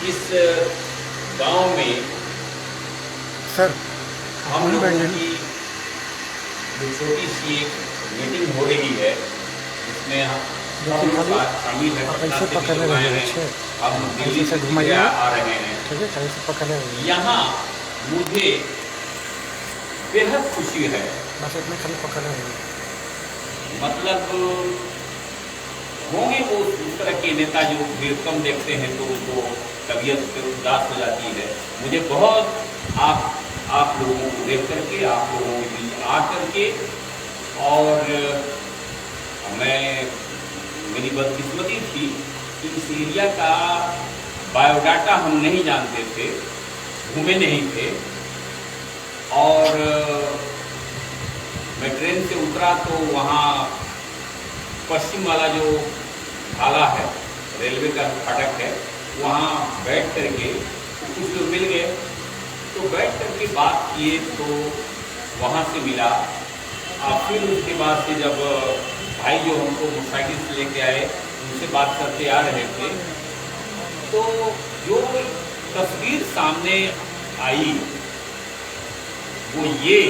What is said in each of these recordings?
इस गांव में सर हम लोगों की जो छोटी सी एक मीटिंग हो रही है, जिसमें हम सब लोग शामिल है। आप पटना ऐसे से भी पकड़ने लोग आए रहिए, हैं, अच्छे हम आप दिल्ली ऐसे से से सीधे घुमाइए, आ रहे हैं। ठीक है, ऐसे पकड़ने रहिए, यहाँ मुझे बेहद खुशी है। बस इतने खाली पकड़ने रहिए। मतलब होंगे वो उस तरह के नेता जो भीड़ कम देखते हैं तो उनको तबीयत पे उदास हो जाती है। मुझे बहुत आप लोगों को देख करके, आप लोगों के बीच आ करके, और मैं मेरी बदकिस्मती थी कि इस एरिया का बायोडाटा हम नहीं जानते थे, घूमे नहीं थे। और मैं ट्रेन से उतरा तो वहाँ पश्चिम वाला जो ढाला है, रेलवे का फाटक है, वहाँ बैठ करके कुछ लोग मिल गए। तो बैठ करके बात किए तो वहाँ से मिला। फिर उसके बाद से जब भाई जो हमको मोटरसाइकिल से लेके आए, उनसे बात करते आ रहे थे, तो जो तस्वीर सामने आई वो ये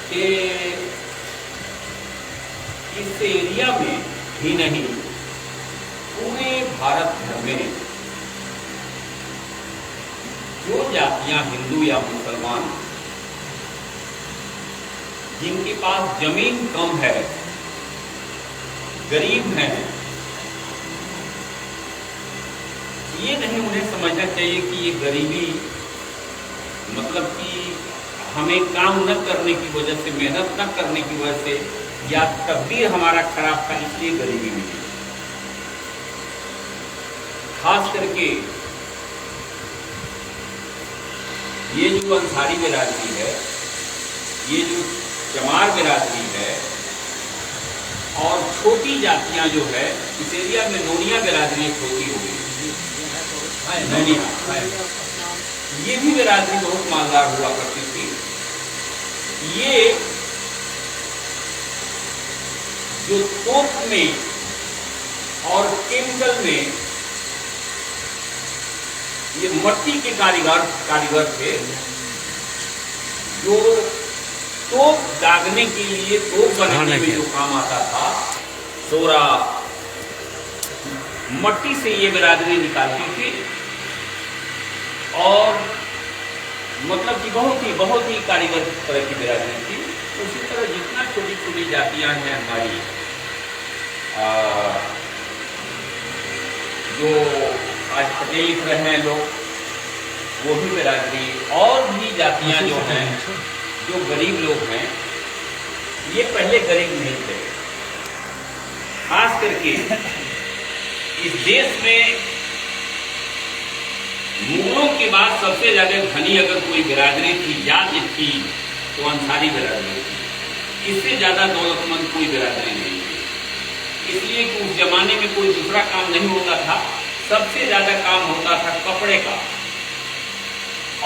कि इस एरिया में ही नहीं, पूरे भारत भर में जो जातियां हिंदू या मुसलमान, जिनके पास जमीन कम है, गरीब हैं, ये नहीं उन्हें समझना चाहिए कि ये गरीबी मतलब कि हमें काम न करने की वजह से, मेहनत न करने की वजह से, या तकदीर हमारा खराब था इसलिए गरीबी मिली। खास करके ये जो अंसारी बिरादरी है, ये जो चमार बिरादरी है, और छोटी जातियां जो है इस एरिया में, नोनिया बिरादरी एक होती होगी, नोनिया, ये भी बिरादरी बहुत मालदार हुआ करती थी। ये जो तोप में और केमिकल में ये मट्टी के कारीगर थे, जो तोप दागने के लिए, तोप बनाने में जो काम आता था, सोरा मट्टी से ये बिरादरी निकालती थी। और मतलब कि बहुत ही कारीगर तरह की बिरादरी थी। उसी तरह जितना छोटी छोटी जातियां हैं हमारी, जो आज पटेल लिख रहे हैं लोग, वो भी बिरादरी, और भी जातियां जो हैं, जो गरीब लोग हैं, ये पहले गरीब नहीं थे। खास करके इस देश में मुगलों के बाद सबसे ज्यादा धनी अगर कोई बिरादरी थी, जाति थी, तो अंसारी बिरादरी थी। इससे ज्यादा दौलतमंद कोई बिरादरी नहीं थी। इसलिए कि उस जमाने में कोई दूसरा काम नहीं होता था, सबसे ज्यादा काम होता था कपड़े का,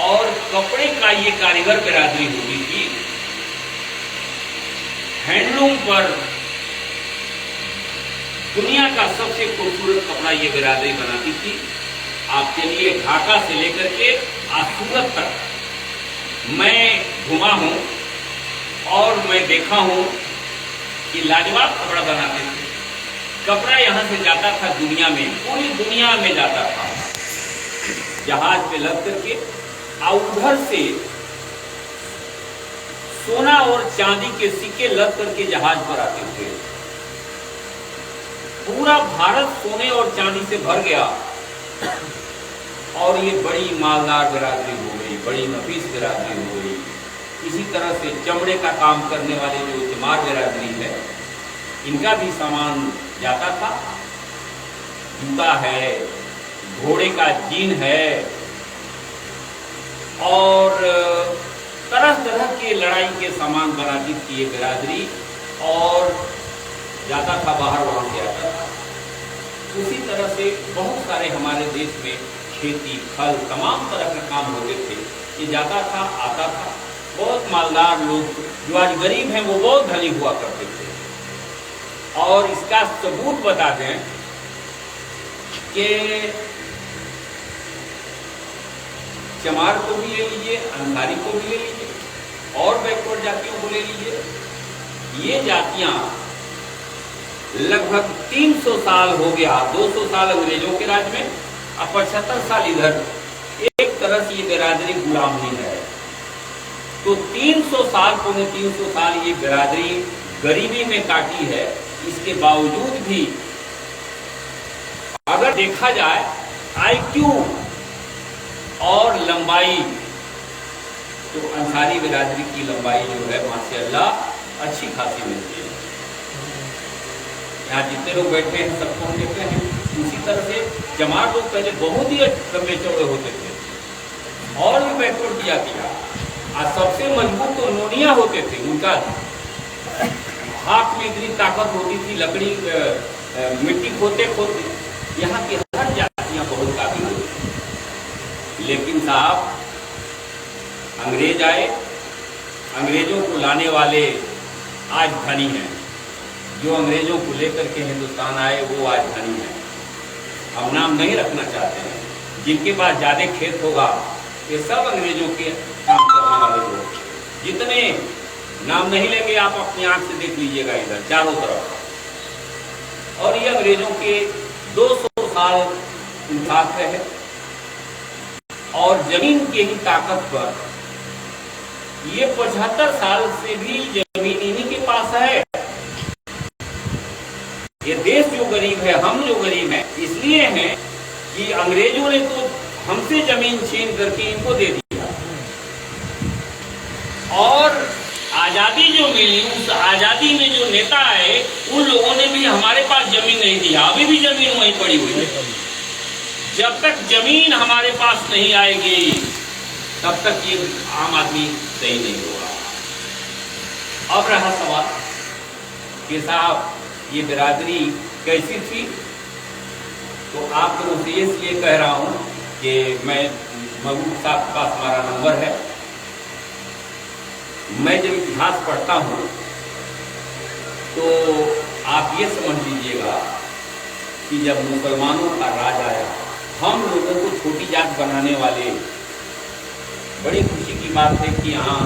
और कपड़े का ये कारीगर बिरादरी होती थी। हैंडलूम पर दुनिया का सबसे खूबसूरत कपड़ा ये बिरादरी बनाती थी। आप चलिए, ढाका से लेकर के आज सूरत तक मैं घुमा हूं और मैं देखा हूं कि लाजवाब कपड़ा बनाते थे। कपड़ा यहां से जाता था दुनिया में, पूरी दुनिया में जाता था, जहाज पे लग करके, और उधर से सोना और चांदी के सिक्के लग करके जहाज पर आते थे। पूरा भारत सोने और चांदी से भर गया, और ये बड़ी मालदार बिरादरी हो गई, बड़ी नफीस बिरादरी हो गई। इसी तरह से चमड़े का काम करने वाले जो चमार बिरादरी है, इनका भी सामान जाता था। जूता है, घोड़े का जीन है, और तरह तरह के लड़ाई के सामान बनाती थी ये बिरादरी, और जाता था बाहर, वहां से आता था। उसी तरह से बहुत सारे हमारे देश में खेती, फल, तमाम तरह के काम होते थे। ये जाता था, आता था। बहुत मालदार लोग जो आज गरीब हैं वो बहुत धनी हुआ करते थे। और इसका सबूत बता दें कि चमार को भी ले लीजिए, अंसारी को भी ले लीजिए और बैकवर्ड जातियों को ले लीजिए। ये जातियां लगभग 300 साल हो गया, 200 साल अंग्रेजों के राज में और 75 साल इधर, एक तरह से ये बिरादरी गुलाम ही है। तो 300 साल, पौने 300 साल ये बिरादरी गरीबी में काटी है। इसके बावजूद भी अगर देखा जाए आईक्यू और लंबाई, तो अंसारी बिरादरी की लंबाई जो है माशाअल्लाह अच्छी खासी मिलती है। यहाँ जितने लोग बैठे हैं सबको हम देखते हैं। उसी तरह से चमार लोग पहले बहुत ही लंबे चौड़े होते थे और भी बैकवर्ड किया। और सबसे मजबूत तो नोनिया होते थे, उनका हाथ में इतनी ताकत होती थी, लकड़ी मिट्टी खोते खोते। यहाँ की हर जातियां बहुत काबिल होती। लेकिन साहब अंग्रेज आए, अंग्रेजों को लाने वाले आज धनी हैं। जो अंग्रेजों को लेकर के हिंदुस्तान आए वो आज धनी हैं। हम नाम नहीं रखना चाहते हैं। जिनके पास ज्यादा खेत होगा ये सब अंग्रेजों के काम करने वाले लोग। जितने नाम नहीं लेंगे आप अपनी आंख से देख लीजिएगा इधर चारों तरफ। और ये अंग्रेजों के 200 साल इंसाफ है और जमीन की ही ताकत पर ये 75 साल से भी जमीन इन्हीं के पास है। ये देश जो गरीब है, हम जो गरीब हैं, इसलिए हैं कि अंग्रेजों ने तो हमसे जमीन छीन करके इनको दे दिया। और आजादी जो मिली, उस आजादी में जो नेता आए उन लोगों ने भी हमारे पास जमीन नहीं दिया। अभी भी जमीन वहीं पड़ी हुई है। जब तक जमीन हमारे पास नहीं आएगी तब तक ये आम आदमी सही नहीं होगा। अब रहा सवाल कि साहब ये बिरादरी कैसी थी, तो आप लोगों से इसलिए कह रहा हूं कि मैं महबूब साहब के पास हमारा नंबर है। मैं जब इतिहास पढ़ता हूं तो आप ये समझ लीजिएगा कि जब मुसलमानों का राज आया, हम लोगों को छोटी जात बनाने वाले, बड़ी खुशी की बात है कि यहाँ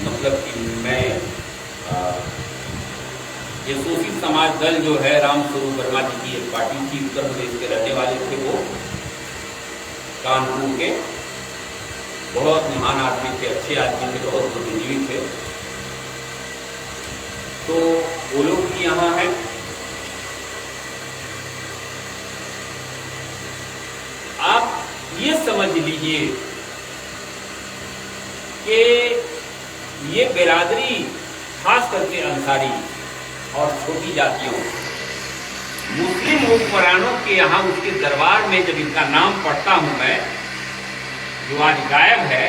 मतलब कि मैं ये शोषित समाज दल जो है, रामस्वरूप वर्मा जी की एक पार्टी थी, उत्तर प्रदेश के रहने वाले थे। वो कानपुर के बहुत महान आदमी थे, अच्छे आदमी थे, बहुत बुद्धिजीवी थे। तो वो लोग भी यहाँ हैं। आप ये समझ लीजिए कि ये बिरादरी खास करके अंसारी और छोटी जातियों, मुस्लिम हुक्मरानों के यहाँ उसके दरबार में जब इनका नाम पढ़ता हूं मैं, जो आज गायब है,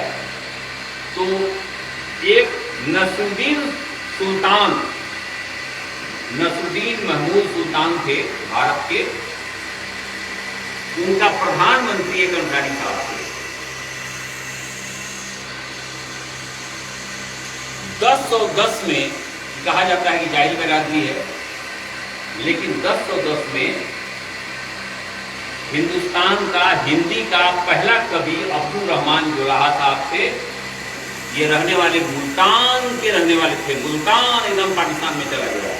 तो एक नसरुद्दीन सुल्तान, नसरुद्दीन महमूद सुल्तान थे भारत के, उनका प्रधानमंत्री एक अंसारी साहब थे। 1010 में कहा जाता है कि जाहिल बिरादरी है, लेकिन 1010 में हिंदुस्तान का, हिंदी का पहला कवि अब्दुल रहमान जोलाहा साहब थे। ये रहने वाले मुल्तान के रहने वाले थे। मुल्तान एकदम पाकिस्तान में चला गया,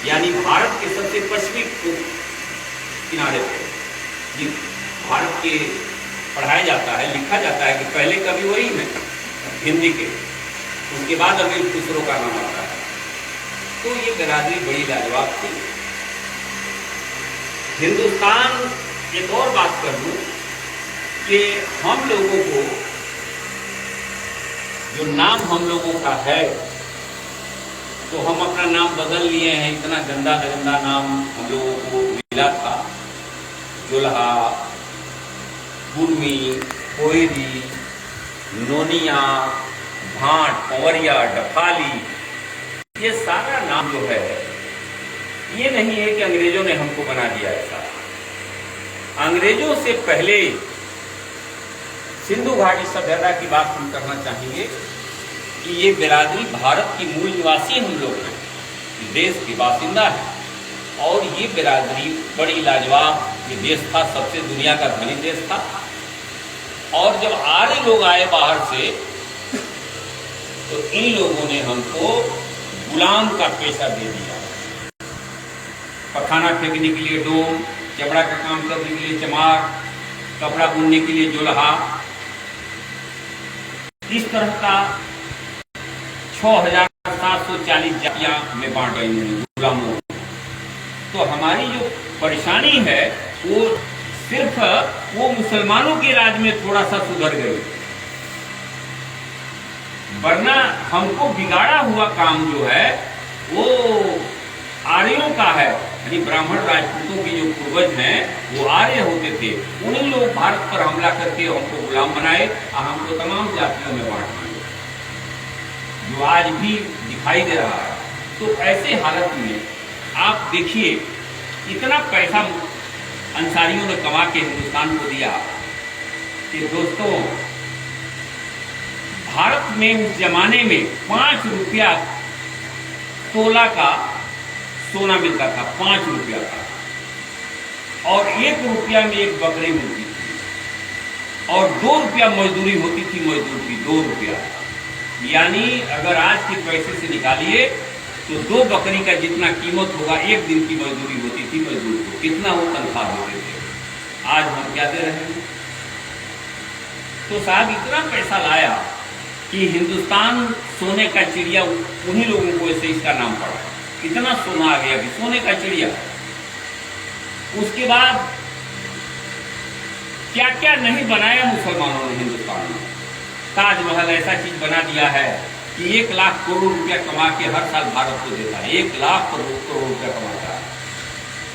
यानी भारत के सबसे पश्चिमी किनारे थे। जी, भारत के पढ़ाया जाता है, लिखा जाता है कि पहले कवि वही हैं हिंदी के, उसके बाद अभी दूसरों का नाम आता है। तो ये बिरादरी बड़ी लाजवाब थी। हिंदुस्तान, एक और बात कर दूं कि हम लोगों को जो नाम हम लोगों का है, तो हम अपना नाम बदल लिए हैं। इतना गंदा गंदा नाम हम लोगों को मिला था। जुल्हा, बुर्मी, कोयरी, नोनिया, भाट, पवरिया, डफाली, ये सारा नाम जो है, ये नहीं है कि अंग्रेजों ने हमको बना दिया ऐसा। अंग्रेजों से पहले सिंधु घाटी सभ्यता की बात हम करना चाहेंगे कि ये बिरादरी भारत की मूल निवासी हम लोग हैं, देश के बासिंदा हैं। और ये बिरादरी बड़ी लाजवाब ये देश था, सबसे दुनिया का धनी देश था। और जब आर्य लोग आए बाहर से तो इन लोगों ने हमको गुलाम का पेशा दे दिया। पखाना फेंकने के लिए डोम, चमड़ा का काम करने के लिए चमार, कपड़ा बुनने के लिए जोलहा, इस तरह का 6,740 जातियां में बांट गई हैं गुलामों। तो हमारी जो परेशानी है वो सिर्फ वो मुसलमानों के राज में थोड़ा सा सुधर गई, वरना हमको बिगाड़ा हुआ काम जो है वो आर्यों का है। यानी ब्राह्मण राजपूतों के जो पूर्वज हैं वो आर्य होते थे, उन्हीं लोग भारत पर हमला करके हमको गुलाम बनाए और हमको तमाम जातियों में बांट दिए, जो आज भी दिखाई दे रहा है। तो ऐसे हालत में आप देखिए इतना पैसा अंसारियों ने कमा के हिंदुस्तान को दिया कि दोस्तों भारत में उस जमाने में 5 रुपया तोला का सोना मिलता था, 5 रुपया का, और 1 रुपया में एक बकरी मिलती थी, और 2 रुपया मजदूरी होती थी मजदूर की, 2 रुपया। यानी अगर आज के पैसे से निकालिए तो 2 बकरी का जितना कीमत होगा 1 दिन की मजदूरी होती थी मजदूर को, कितना वो तनख्वाह देते थे। आज हम क्या दे रहे हैं? तो साहब इतना पैसा लाया कि हिंदुस्तान सोने का चिड़िया, उन्हीं लोगों को ऐसे इसका नाम पड़ा, इतना सोना आ गया कि सोने का चिड़िया। उसके बाद क्या क्या नहीं बनाया मुसलमानों ने हिंदुस्तान में। ताजमहल ऐसा चीज बना दिया है कि 1 लाख करोड़ रुपया कमा के हर साल भारत को देता है, 1 लाख करोड़ रुपया कमाता है।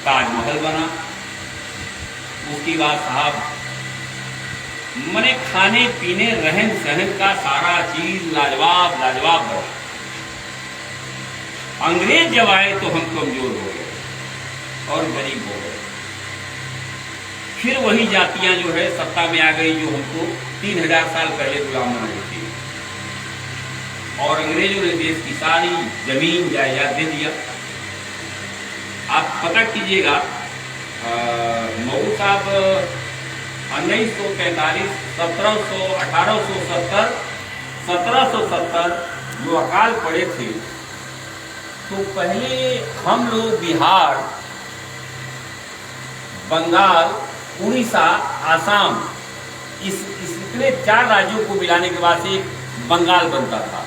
ताजमहल बना। उसके बाद साहब मने खाने पीने रहन सहन का सारा चीज लाजवाब लाजवाब बना। अंग्रेज जब आए तो हम कमजोर हो गए और गरीब हो गए। फिर वही जातियां जो है सत्ता में आ गई जो हमको 3000 साल पहले गुलाम बनाई थी, और अंग्रेजों ने देश की सारी जमीन जायदाद दे दिया। आप पता कीजिएगा मऊ साहब 1943, 1770 जो अकाल पड़े थे, तो पहले हम लोग बिहार, बंगाल, उड़ीसा, आसाम, इतने 4 राज्यों को मिलाने के बाद से एक बंगाल बनता था।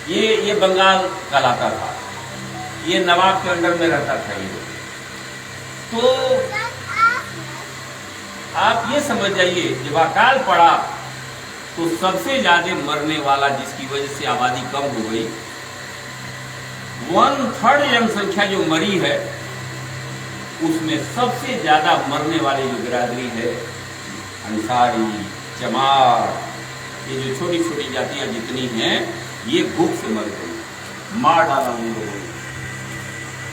ये बंगाल कहलाता था, ये नवाब के अंडर में रहता था ये। तो आप ये समझ जाइए जब अकाल पड़ा तो सबसे ज्यादा मरने वाला, जिसकी वजह से आबादी कम हो गई, 1/3 जनसंख्या जो मरी है उसमें सबसे ज्यादा मरने वाली जो बिरादरी है अंसारी, चमार, ये जो छोटी छोटी जातियां जितनी हैं ये भूख से मर गई, मार डाला उन लोगों ने।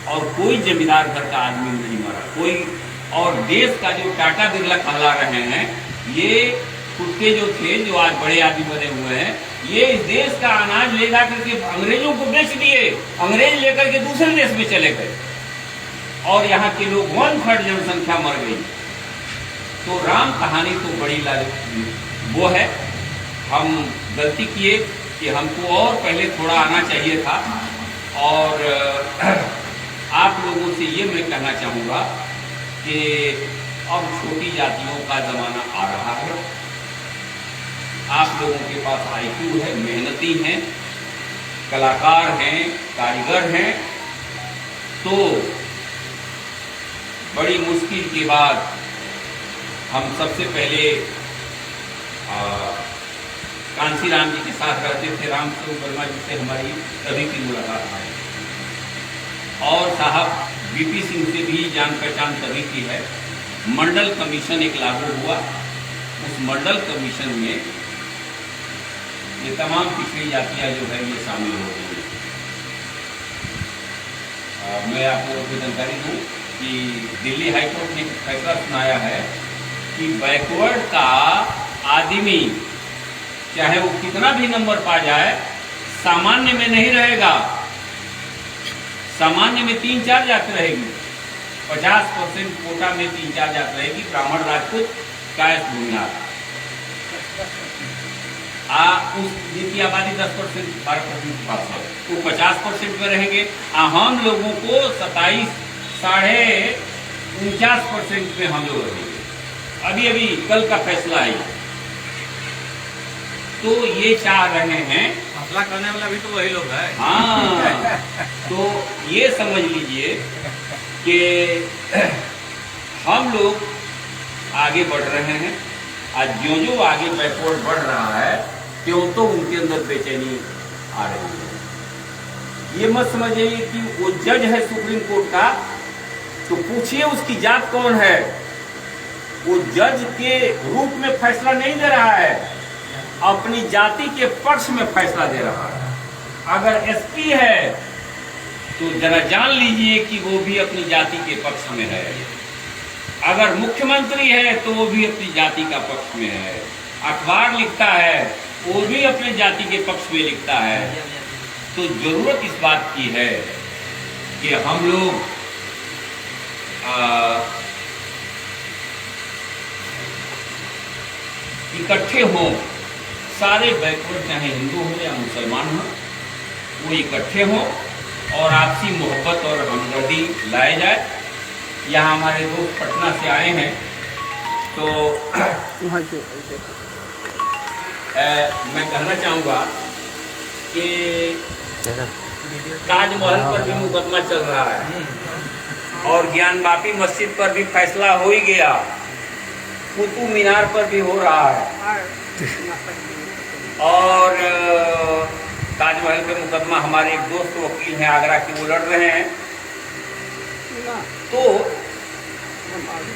और कोई जमींदार घर का आदमी नहीं मरा, कोई। और देश का जो टाटा बिरला कहला रहे हैं, ये कुत्ते जो थे जो आज बड़े आदमी बने हुए हैं, ये इस देश का अनाज ले जा करके अंग्रेजों को बेच दिए, अंग्रेज लेकर के दूसरे देश में चले गए, और यहाँ के लोग 1/3 जनसंख्या मर गई। तो राम कहानी तो बड़ी वो है। हम गलती किए कि हमको और पहले थोड़ा आना चाहिए था। और आप लोगों से ये मैं कहना चाहूँगा कि अब छोटी जातियों का ज़माना आ रहा है। आप लोगों के पास IQ है, मेहनती हैं, कलाकार हैं, कारीगर हैं, तो बड़ी मुश्किल के बाद हम सबसे पहले कांसीराम जी के साथ रहते थे, राम स्वरूप वर्मा जी से हमारी सभी की मुलाकात आई, और साहब VP सिंह से भी जान पहचान सभी की है। मंडल कमीशन एक लागू हुआ, उस मंडल कमीशन में ये तमाम पिछड़ी जातियां जो है ये शामिल हो गई। मैं आपको जानकारी दूँ कि दिल्ली हाईकोर्ट ने फैसला सुनाया है कि बैकवर्ड का आदमी चाहे वो कितना भी नंबर पा जाए सामान्य में नहीं रहेगा, सामान्य में 3-4 जात रहेगी, 50% कोटा में 3-4 जात रहेगी, ब्राह्मण, राजपूत, कायस्थ, भूमिहार। उस जिनकी आबादी 10% 12% पास है वो 50% में रहेंगे। हम लोगों को 27.49% में हम लोग रहेंगे। अभी अभी कल का फैसला है। तो ये चाह रहे हैं, फैसला करने वाला भी तो वही लोग है। हाँ, तो ये समझ लीजिए कि हम लोग आगे बढ़ रहे हैं। आज जो जो आगे बैकवर्ड बढ़ रहा है क्यों तो उनके अंदर बेचैनी आ रही है। ये मत समझिए कि वो जज है सुप्रीम कोर्ट का तो पूछिए उसकी जात कौन है। वो जज के रूप में फैसला नहीं दे रहा है, अपनी जाति के पक्ष में फैसला दे रहा है। अगर एसपी है तो जरा जान लीजिए कि वो भी अपनी जाति के पक्ष में है। अगर मुख्यमंत्री है तो वो भी अपनी जाति का पक्ष में है। अखबार लिखता है वो भी अपने जाति के पक्ष में लिखता है। तो जरूरत इस बात की है कि हम लोग इकट्ठे हों, सारे बैकवर्ड चाहे हिंदू हो या मुसलमान हो, वो इकट्ठे हों और आपसी मोहब्बत और हमदर्दी लाए जाए। यहाँ हमारे दोस्त पटना से आए हैं तो मैं कहना चाहूँगा कि ताजमहल पर भी मुकदमा चल रहा है और ज्ञानवापी मस्जिद पर भी फैसला हो ही गया, कुतुब मीनार पर भी हो रहा है और ताजमहल पे मुकदमा हमारे एक दोस्त वकील हैं आगरा के, वो लड़ रहे हैं। तो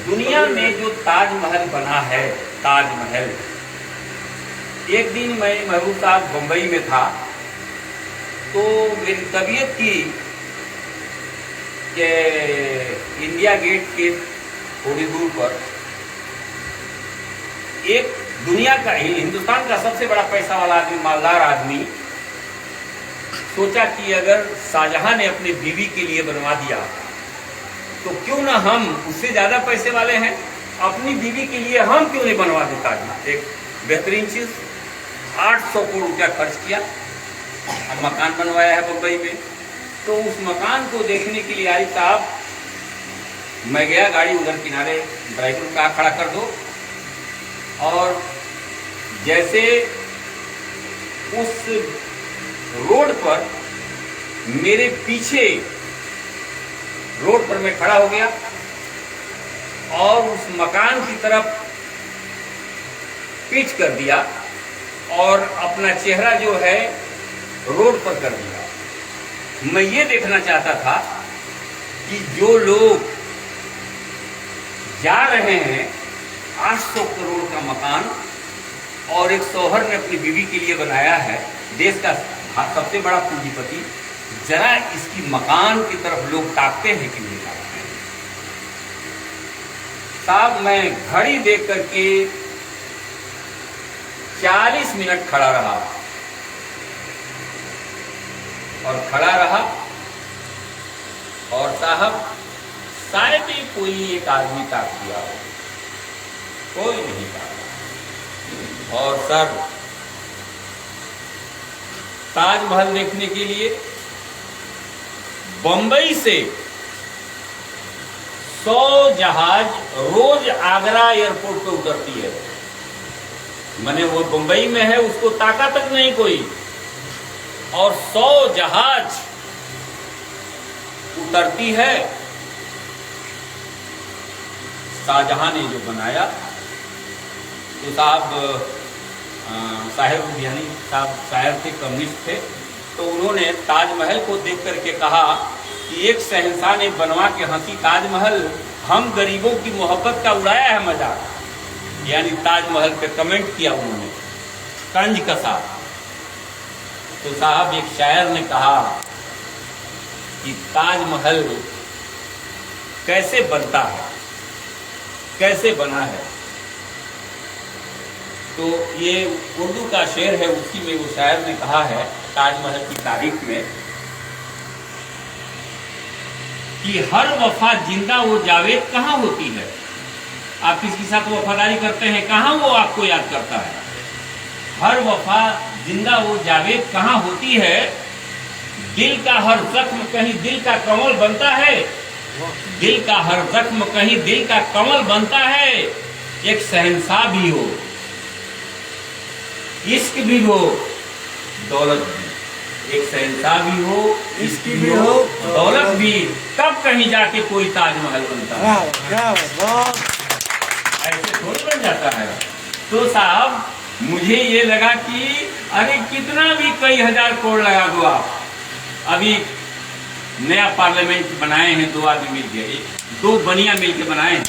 दुनिया में जो ताजमहल बना है, ताजमहल, एक दिन मैं महबूब साहब बम्बई में था तो मेरी तबीयत की कि इंडिया गेट के थोड़ी दूर पर एक दुनिया का ही, हिंदुस्तान का सबसे बड़ा पैसा वाला आदमी, मालदार आदमी, सोचा कि अगर शाहजहां ने अपनी बीवी के लिए बनवा दिया तो क्यों ना हम, उससे ज्यादा पैसे वाले हैं, अपनी बीवी के लिए हम क्यों नहीं बनवा देता। एक बेहतरीन चीज, 800 करोड़ रुपया खर्च किया और मकान बनवाया है बम्बई में। तो उस मकान को देखने के लिए आई साहब, मैं गया, गाड़ी उधर किनारे, ड्राइवर का खड़ा कर दो, और जैसे उस रोड पर मेरे पीछे रोड पर मैं खड़ा हो गया और उस मकान की तरफ पीठ कर दिया और अपना चेहरा जो है रोड पर कर दिया। मैं ये देखना चाहता था कि जो लोग जा रहे हैं 800 करोड़ का मकान और एक शौहर ने अपनी बीवी के लिए बनाया है, देश का सबसे बड़ा पूंजीपति, जरा इसकी मकान की तरफ लोग ताकते हैं कि नहीं ताकते हैं। साहब मैं घड़ी देख करके 40 मिनट खड़ा रहा और साहब शायद ही कोई एक आदमी ताक दिया हो, कोई नहीं ताका। और सर ताजमहल देखने के लिए बंबई से 100 जहाज रोज आगरा एयरपोर्ट पे उतरती है। मैंने वो बंबई में है, उसको ताका तक नहीं कोई, और 100 जहाज उतरती है। शाहजहां ने जो बनाया, तो साहब साहिर लुधियानी साहब शायर थे, कम्युनिस्ट थे, तो उन्होंने ताजमहल को देख करके कहा कि एक शहंशाह ने बनवा के हंसी ताजमहल, हम गरीबों की मोहब्बत का उड़ाया है मजाक। यानी ताजमहल पे कमेंट किया उन्होंने, तंज कसा। तो साहब एक शायर ने कहा कि ताजमहल कैसे बनता है, कैसे बना है। तो ये उर्दू का शेर है, उसी में वो शायर ने कहा है ताजमहल की तारीफ में कि हर वफा जिंदा वो जावेद कहाँ होती है। आप किसके साथ वफादारी करते हैं, कहाँ वो आपको याद करता है। हर वफा जिंदा वो जावेद कहाँ होती है। दिल का हर जख्म कहीं दिल का कमल बनता है। दिल का हर जख्म कहीं दिल का कमल बनता है। एक शहंशाह भी हो, इश्क भी हो, दौलत भी। एक शहंशाह भी हो, इश्क भी हो, दौलत भी, तब कहीं जाके कोई ताजमहल बनता है। ऐसे थोड़ी बन जाता है। तो साहब मुझे ये लगा कि अरे कितना भी कई हजार करोड़ लगा दो आप। अभी नया पार्लियामेंट बनाए हैं, 2 आदमी मिल के, 2 बनिया मिल के बनाए हैं।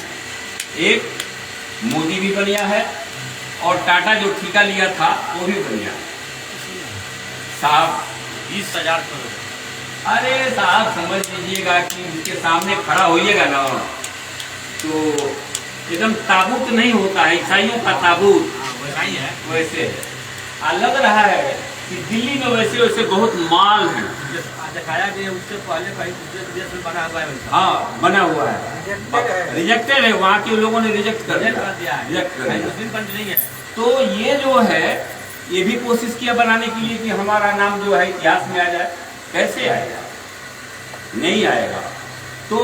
एक मोदी भी बनिया है और टाटा जो ठेका लिया था वो भी बनिया है। साहब 20,000 करोड़। अरे साहब समझ लीजिएगा कि उसके सामने खड़ा होइएगा ना तो एकदम ताबूत नहीं होता है, ईसाइयों का ताबूत वैसा ही है। वैसे लग रहा है कि दिल्ली में वैसे वैसे बहुत माल है। दिखाया गया उससे पहले कहीं दूसरे प्रदेश में बना हुआ है वैसा। हाँ बना हुआ है, रिजेक्टेड है, वहाँ के लोगों ने रिजेक्ट कर दिया है। रिजेक्ट कर दिया। मुस्लिम कंट्री नहीं है। तो ये जो है ये भी कोशिश किया बनाने के लिए कि हमारा नाम जो है इतिहास में आ जाए। कैसे आएगा, नहीं आएगा। तो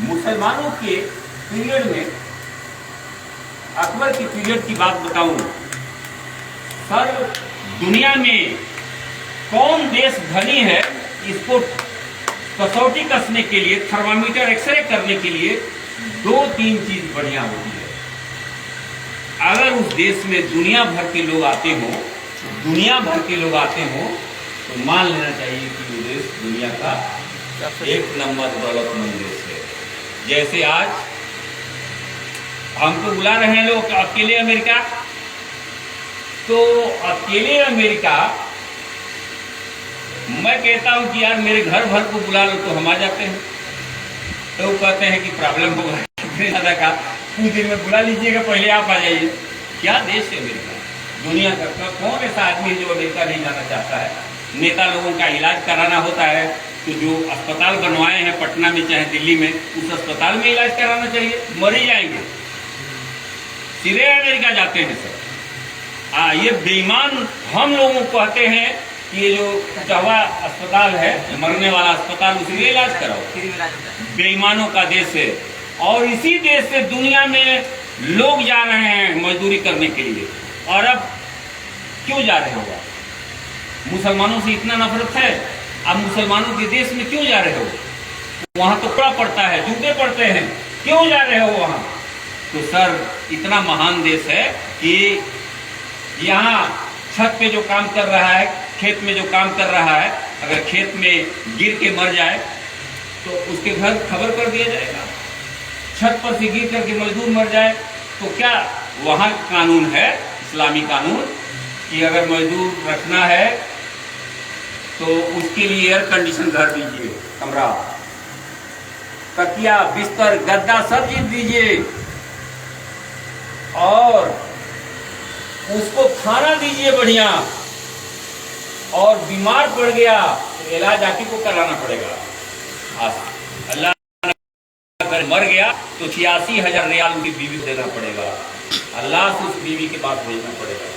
मुसलमानों के पीरियड में, अकबर की पीरियड की बात बताऊं सर, दुनिया में कौन देश धनी है इसको कसौटी कसने के लिए, थर्मामीटर एक्सरे करने के लिए 2-3 चीज बढ़िया होती है। अगर उस देश में दुनिया भर के लोग आते हो, तो मान लेना चाहिए कि वो देश दुनिया का 1 नंबर दौलतमंद देश है। जैसे आज हमको बुला रहे हैं लोग अकेले अमेरिका, तो अकेले अमेरिका मैं कहता हूं कि यार मेरे घर भर को बुला लो तो हम आ जाते हैं। तो वो कहते हैं कि प्रॉब्लम होगा ज्यादा का, कुछ दिन में बुला लीजिएगा, पहले आप आ जाइए। क्या देश है अमेरिका, दुनिया का कौन ऐसा आदमी है जो अमेरिका नहीं जाना चाहता है। नेता लोगों का इलाज कराना होता है तो जो अस्पताल बनवाए हैं पटना में चाहे दिल्ली में, उस अस्पताल में इलाज कराना चाहिए, मर ही जाएंगे, सीधे अमेरिका जाते हैं सर। ये बेईमान हम लोगों को कहते हैं कि ये जो चहवा अस्पताल है, मरने वाला अस्पताल, उसी में इलाज कराओ। बेईमानों का देश है। और इसी देश से दुनिया में लोग जा रहे हैं मजदूरी करने के लिए। और अब क्यों जा रहे हो? मुसलमानों से इतना नफरत है, अब मुसलमानों के देश में क्यों जा रहे हो? वहां तो कपड़ा पड़ता है, जूते पड़ते हैं, क्यों जा रहे हो वहां? तो सर इतना महान देश है कि यहाँ छत पे जो काम कर रहा है, खेत में जो काम कर रहा है, अगर खेत में गिर के मर जाए तो उसके घर खबर कर दिया जाएगा। छत पर से गिर करके मजदूर मर जाए तो क्या वहाँ कानून है, इस्लामी कानून, कि अगर मजदूर रखना है तो उसके लिए एयर कंडीशन घर दीजिए, कमरा, तकिया, बिस्तर, गद्दा सब चीज दीजिए, और उसको खाना दीजिए बढ़िया। और बीमार पड़ गया तो इलाज आप ही को कराना पड़ेगा। अल्लाह अगर मर गया तो 86,000 रियाल उनकी बीवी को देना पड़ेगा, अल्लाह से उस बीवी के पास भेजना पड़ेगा।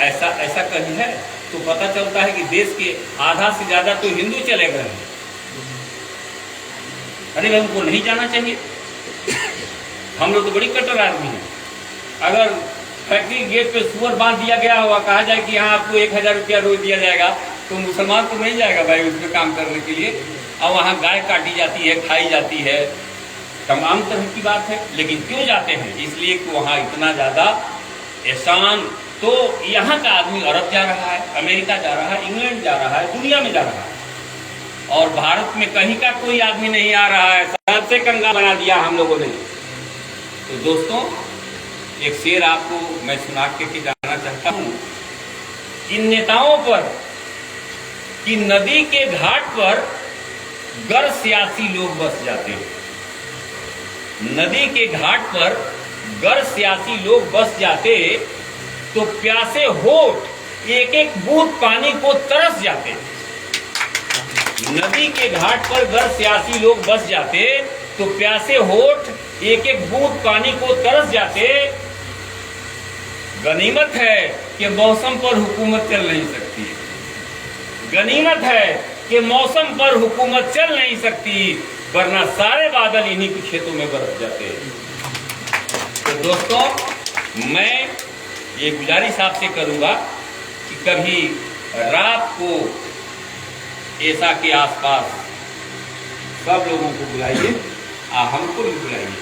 ऐसा कहीं है तो पता चलता है कि देश के आधा से ज्यादा तो हिंदू चले गए हैं। अरे भाई उनको नहीं जाना चाहिए। हम लोग तो बड़ी कट्टर आदमी हैं। अगर फैक्ट्री गेट पे सुअर बांध दिया गया हुआ, कहा जाए कि यहाँ आपको 1,000 रुपया रोज दिया जाएगा, तो मुसलमान तो नहीं जाएगा भाई उसमें काम करने के लिए। और वहाँ गाय काटी जाती है, खाई जाती है, तमाम तरह की बात है। लेकिन क्यों जाते हैं? इसलिए कि वहाँ इतना ज़्यादा एहसान। तो यहाँ का आदमी अरब जा रहा है, अमेरिका जा रहा है, इंग्लैंड जा रहा है, दुनिया में जा रहा है, और भारत में कहीं का कोई आदमी नहीं आ रहा है। सबसे कंगाल बना दिया हम लोगों ने। तो दोस्तों एक शेर आपको मैं सुना के जाना चाहता हूँ। इन नेताओं पर कि नदी के घाट पर गर सियासी लोग बस जाते हैं, नदी के घाट पर गर सियासी लोग बस जाते तो प्यासे होठ एक एक बूंद पानी को तरस जाते। नदी के घाट पर अगर 86 लोग बस जाते तो प्यासे होठ एक एक बूंद पानी को तरस जाते। गनीमत है कि मौसम पर हुकूमत चल नहीं सकती, गनीमत है कि मौसम पर हुकूमत चल नहीं सकती, वरना सारे बादल इन्हीं के खेतों में बरस जाते। तो दोस्तों, मैं ये गुजारिश आपसे करूंगा कि कभी रात को ऐसा के आसपास सब लोगों को बुलाइए, हमको भी बुलाइए।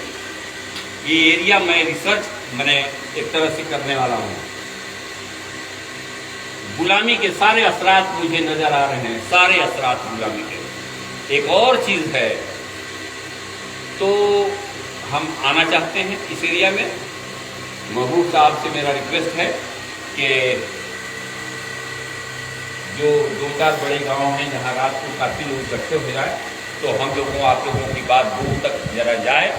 ये एरिया मैं रिसर्च मैंने एक तरह से करने वाला हूँ। गुलामी के सारे असरात मुझे नजर आ रहे हैं, सारे असरात गुलामी के। एक और चीज है, तो हम आना चाहते हैं इस एरिया में। महबूब साहब से मेरा रिक्वेस्ट है कि जो 2-4 बड़े गांव हैं जहां रात को काफ़ी लोग इकट्ठे हो जाए, तो हम लोगों आप लोगों की बात दूर तक जरा जाए,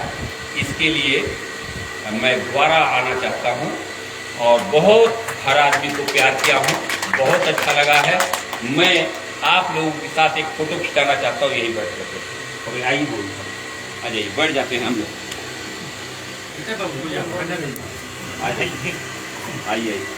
इसके लिए मैं दोबारा आना चाहता हूं। और बहुत हर आदमी को प्यार किया हूं, बहुत अच्छा लगा है। मैं आप लोगों के साथ एक फ़ोटो खिंचाना चाहता हूँ, यही बैठ करके। आइए बोल, आ जाइए, बैठ जाते हैं हम लोग। आ जाइए, आइए।